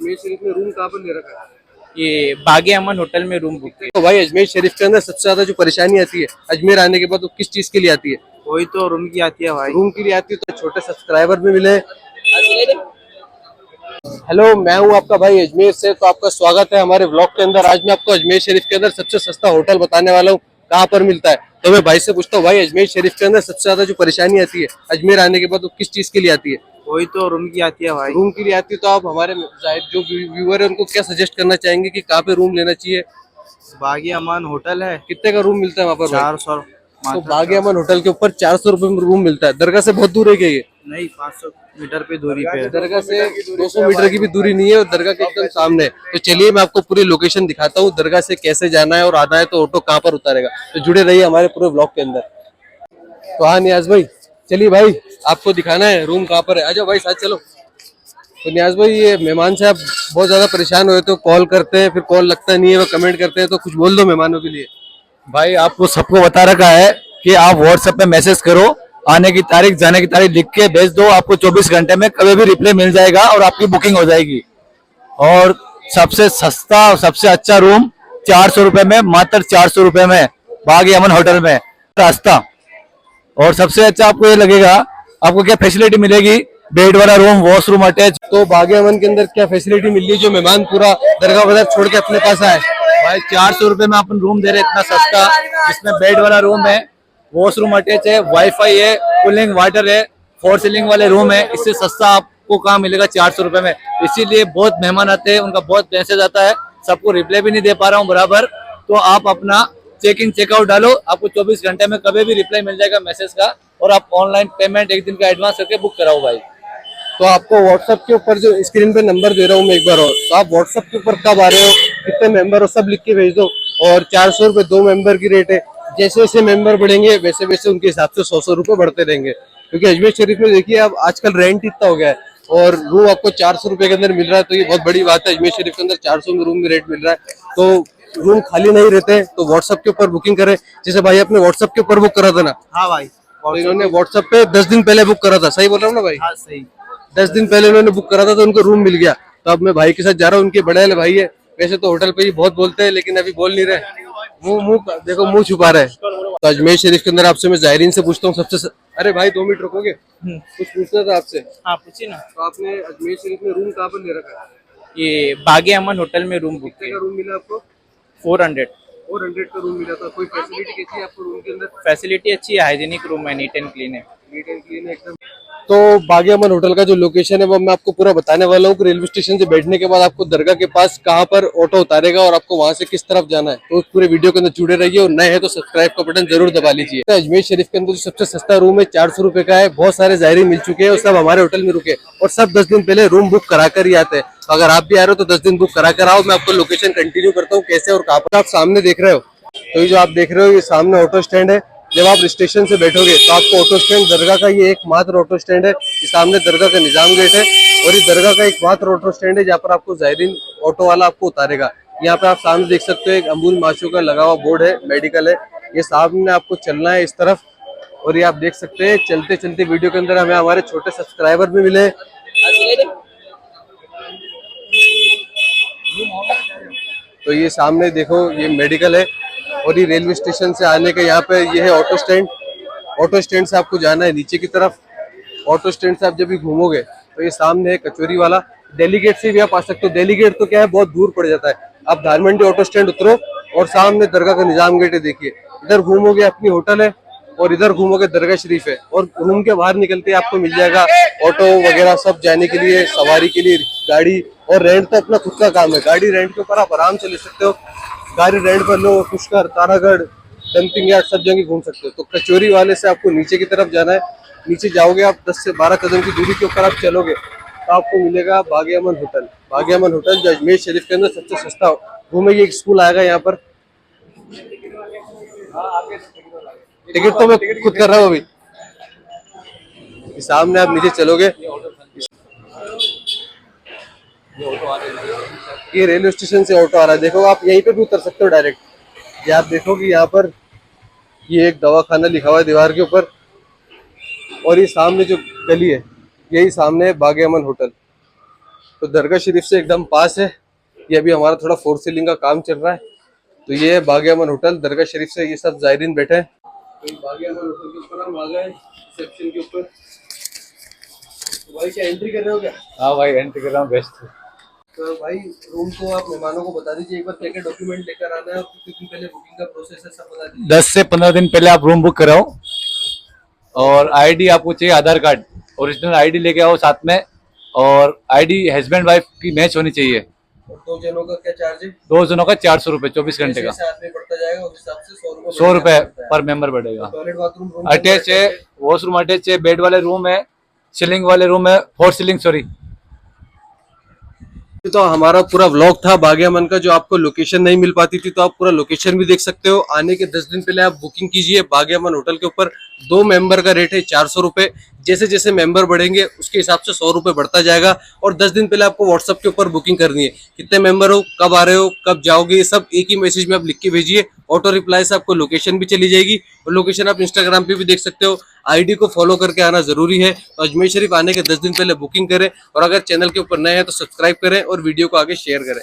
अजमेर शरीफ में रूम कहाँ पर ले रखा है? ये बागे अमन होटल में रूम बुक किया। तो भाई अजमेर शरीफ के अंदर सबसे ज्यादा जो परेशानी आती है अजमेर आने के बाद, वो किस चीज के लिए आती है? वही तो रूम की आती है भाई। रूम के लिए आती है। तो छोटे सब्सक्राइबर भी मिले। हेलो, मैं हूं आपका भाई अजमेर से। तो आपका स्वागत है हमारे व्लॉग के अंदर। आज मैं आपको अजमेर शरीफ के अंदर सबसे सस्ता होटल बताने वाला हूँ, कहाँ पर मिलता है। तो मैं भाई से पूछता हूँ, भाई अजमेर शरीफ के अंदर सबसे ज्यादा जो परेशानी आती है अजमेर आने के बाद, वो किस चीज के लिए आती है? वही तो रूम की आती है भाई। रूम के लिए आती है। तो आप हमारे जो व्यूअर है उनको क्या सजेस्ट करना चाहेंगे कि कहाँ पे रूम लेना चाहिए? बागे अमन होटल है। कितने का रूम मिलता है वहाँ पर भाई? 400। तो बागे अमन होटल के ऊपर 400 रुपए में रूम मिलता है। दरगाह से बहुत दूर है क्या ये? नहीं, 500 मीटर पे दूरी पे है। दरगाह से 200 मीटर की भी दूरी नहीं है, और दरगाह के एकदम सामने है। तो चलिए मैं आपको पूरी लोकेशन दिखाता हूँ, दरगाह से कैसे जाना है और आना है, तो ऑटो कहाँ पर उतारेगा। तो जुड़े रहिए हमारे पूरे ब्लॉग के अंदर। तो हाँ नियाज भाई, चलिए भाई आपको दिखाना है रूम कहाँ पर है। आ जाओ भाई, साथ चलो। तो नियाज भाई, ये मेहमान साहब बहुत ज्यादा परेशान हुए, तो कॉल करते हैं, फिर कॉल लगता नहीं है, वो कमेंट करते हैं। तो कुछ बोल दो मेहमानों के लिए। भाई आपको सबको बता रखा है कि आप व्हाट्सएप पे मैसेज करो, आने की तारीख जाने की तारीख लिख के भेज दो, आपको 24 घंटे में कभी भी रिप्लाई मिल जाएगा और आपकी बुकिंग हो जाएगी। और सबसे सस्ता और सबसे अच्छा रूम 400 रुपए में, मात्र 400 रुपए में बागी अमन होटल में रास्ता। और सबसे अच्छा आपको ये लगेगा, आपको क्या फैसिलिटी मिलेगी, बेड वाला रूम, वॉशरूम अटैच। तो बागे अमन के अंदर क्या फैसिलिटी मिल रही है जो मेहमान पूरा दरगाह बाजार छोड़ के अपने पास आए? भाई 400 रुपए में अपन रूम दे रहे हैं, इतना सस्ता, जिसमें बेड वाला रूम है, वॉशरूम अटैच है, वाईफाई है, कूलिंग वाटर है, 4 सीलिंग वाले रूम है। इससे सस्ता आपको कहाँ मिलेगा 400 रुपए में। इसीलिए बहुत मेहमान आते हैं, उनका बहुत मैसेज आता है, सबको रिप्लाई भी नहीं दे पा रहा हूँ बराबर। तो आप अपना चेक इन चेकआउट डालो, आपको 24 घंटे में कभी भी रिप्लाई मिल जाएगा मैसेज का। और आप ऑनलाइन पेमेंट 1 दिन का एडवांस करके बुक कराओ भाई। तो आपको व्हाट्सएप के ऊपर जो स्क्रीन पे नंबर दे रहा हूँ मैं एक बार और, तो आप व्हाट्सएप के ऊपर कब आ रहे हो, कितने मेंबर हो, सब लिख के भेज दो। और 400 रुपए 2 मेंबर की रेट है। जैसे जैसे मेंबर बढ़ेंगे वैसे वैसे उनके हिसाब से 100 रुपए बढ़ते रहेंगे। क्योंकि अजमेर शरीफ में देखिए अब आजकल रेंट इतना हो गया है, और रूम आपको 400 रुपए के अंदर मिल रहा है, तो ये बहुत बड़ी बात है। अजमेर शरीफ के अंदर 400 में रूम में रेट मिल रहा है, तो रूम खाली नहीं रहते। तो व्हाट्सएप के ऊपर बुकिंग करें। जैसे भाई अपने व्हाट्सएप के ऊपर बुक करा था ना? हाँ भाई, तो इन्होंने व्हाट्सएप पे 10 दिन पहले बुक करा था, सही बोल रहा हूँ ना भाई? हाँ सही। 10 दिन पहले उन्होंने बुक करा था, तो उनको रूम मिल गया। तो अब मैं भाई के साथ जा रहा हूँ, उनके बड़े वाले भाई है। वैसे तो होटल पे ही बहुत बोलते हैं, लेकिन अभी बोल नहीं रहे, मुंह देखो मुंह छुपा रहे। तो अजमेर शरीफ के अंदर आपसे मैं जायरीन से पूछता हूँ अरे भाई 2 मिनट रुकोगे? कुछ पूछना था आपसे। हाँ पूछिए ना। तो आपने अजमेर शरीफ में रूम कहाँ पर ले रखा है? ये बागे अमन होटल में रूम बुक कितने किया। का रूम मिला आपको? 400। 400 का रूम मिला था। कोई फैसिलिटी कैसी है आपको रूम के अंदर? फैसिलिटी अच्छी है, हाइजीनिक रूम है, नीट एंड क्लीन है। नीट एंड क्लीन एकदम। तो बागे अमन होटल का जो लोकेशन है वो मैं आपको पूरा बताने वाला हूँ कि रेलवे स्टेशन से बैठने के बाद आपको दरगाह के पास कहाँ पर ऑटो उतारेगा और आपको वहां से किस तरफ जाना है। तो उस पूरे वीडियो के अंदर जुड़े रहिए, और नए हैं तो सब्सक्राइब का बटन जरूर दबा लीजिए। तो अजमेर शरीफ के अंदर जो सबसे सस्ता रूम है 400 रुपए का है। बहुत सारे जायरीन मिल चुके हैं और सब हमारे होटल में रुके, और सब 10 दिन पहले रूम बुक करा कर ही आते हैं। तो अगर आप भी आ रहे हो तो 10 दिन बुक करा कर आओ। मैं आपको लोकेशन कंटिन्यू करता हूँ कैसे और कहाँ पर। आप सामने देख रहे हो, तो ये जो आप देख रहे हो ये सामने ऑटो स्टैंड है। जब आप स्टेशन से बैठोगे तो आपको ऑटो स्टैंड, दरगाह का ये एकमात्र ऑटो स्टैंड है। ये सामने दरगाह का निजाम गेट है, और ये दरगाह का एकमात्र ऑटो स्टैंड है जहाँ पर आपको जायरीन ऑटो वाला आपको उतारेगा। यहाँ पे आप सामने देख सकते हो एक अमूल माशू का लगा हुआ बोर्ड है, मेडिकल है। ये सामने आपको चलना है इस तरफ, और ये आप देख सकते हैं चलते चलते वीडियो के अंदर हमें हमारे छोटे सब्सक्राइबर भी मिले। तो ये सामने देखो ये मेडिकल है, और ये रेलवे स्टेशन से आने का यहाँ पे ये है ऑटो स्टैंड। ऑटो स्टैंड से आपको जाना है नीचे की तरफ। ऑटो स्टैंड से आप जब भी घूमोगे तो ये सामने है कचोरी वाला। दिल्ली गेट से भी आप आ सकते हो। दिल्ली गेट तो क्या है, बहुत दूर पड़ जाता है। आप धारमंडी ऑटो स्टैंड उतरो और सामने दरगाह का निजाम गेट है, देखिए। इधर घूमोगे अपनी होटल है, और इधर घूमोगे दरगाह शरीफ है। और रूम के बाहर निकलते आपको मिल जाएगा ऑटो वगैरह सब जाने के लिए, सवारी के लिए गाड़ी। और रेंट तो अपना खुद का काम है, गाड़ी रेंट के ऊपर आप आराम से ले सकते हो। गाड़ी रेंट पर लो, पुष्कर, तारागढ़, डंपिंग यार्ड सब जगह घूम सकते हो। तो कचोरी वाले से आपको नीचे की तरफ जाना है। नीचे जाओगे आप 10 से 12 कदम की दूरी के ऊपर आप चलोगे तो आपको मिलेगा बागे अमन होटल। बागे अमन होटल जो अजमेर शरीफ के अंदर सबसे सस्ता रूम है। ये एक स्कूल आएगा यहाँ पर। टिकट तो मैं खुद कर रहा हूँ अभी। सामने आप नीचे चलोगे, ये रेलवे स्टेशन से ऑटो आ रहा है। देखो आप यहीं पे भी उतर सकते हो डायरेक्ट। ये आप देखोगे यहाँ पर ये एक दवाखाना लिखा हुआ है दीवार के ऊपर, और ये सामने जो गली है यही सामने है बागे अमन होटल। तो दरगाह शरीफ से एकदम पास है। ये अभी हमारा थोड़ा फोर सीलिंग का काम चल रहा है। तो ये है बाग अमन होटल दरगाह शरीफ से, ये सब जायरीन बैठे हैं। तो बाग अमन होटल के ऊपर हम आ गए, रिसेप्शन के ऊपर। तो भाई क्या एंट्री कर रहे हो क्या? हाँ भाई एंट्री कर रहा हूँ बेस्ट। तो भाई रूम को आप मेहमानों को बता दीजिए एक बार, क्या क्या डॉक्यूमेंट लेकर आना है और कितने दिन पहले बुकिंग का प्रोसेस है, सब बता दीजिए। 10 से 15 दिन पहले आप रूम बुक कराओ और आईडी आपको चाहिए, आधार कार्ड ओरिजिनल आईडी लेके आओ साथ में, और आईडी हस्बैंड वाइफ की मैच होनी चाहिए। और 2 जनों का क्या चार्ज है? 2 जनों का 400 रुपये 24 घंटे का, जैसे आदमी बढ़ता जाएगा उस हिसाब से 100 रुपये पर मेंबर बढ़ेगा। टॉयलेट बाथरूम रूम अटैच है, वॉशरूम अटैच है, बेड वाले रूम है, सीलिंग वाले रूम है, 4 सीलिंग सॉरी। तो हमारा पूरा व्लॉग था बाग अमन का, जो आपको लोकेशन नहीं मिल पाती थी तो आप पूरा लोकेशन भी देख सकते हो। आने के 10 दिन पहले आप बुकिंग कीजिए बाग अमन होटल के ऊपर। 2 मेंबर का रेट है 400 रुपए। जैसे जैसे मेंबर बढ़ेंगे उसके हिसाब से 100 रुपए बढ़ता जाएगा। और 10 दिन पहले आपको व्हाट्सएप के ऊपर बुकिंग करनी है, कितने मेंबर हो, कब आ रहे हो, कब जाओगे, ये सब एक ही मैसेज में आप लिख के भेजिए। ऑटो रिप्लाई से आपको लोकेशन भी चली जाएगी, और लोकेशन आप इंस्टाग्राम पे भी देख सकते हो। आईडी को फॉलो करके आना जरूरी है। तो अजमेर शरीफ आने के 10 दिन पहले बुकिंग करें, और अगर चैनल के ऊपर नए हैं तो सब्सक्राइब करें और वीडियो को आगे शेयर करें।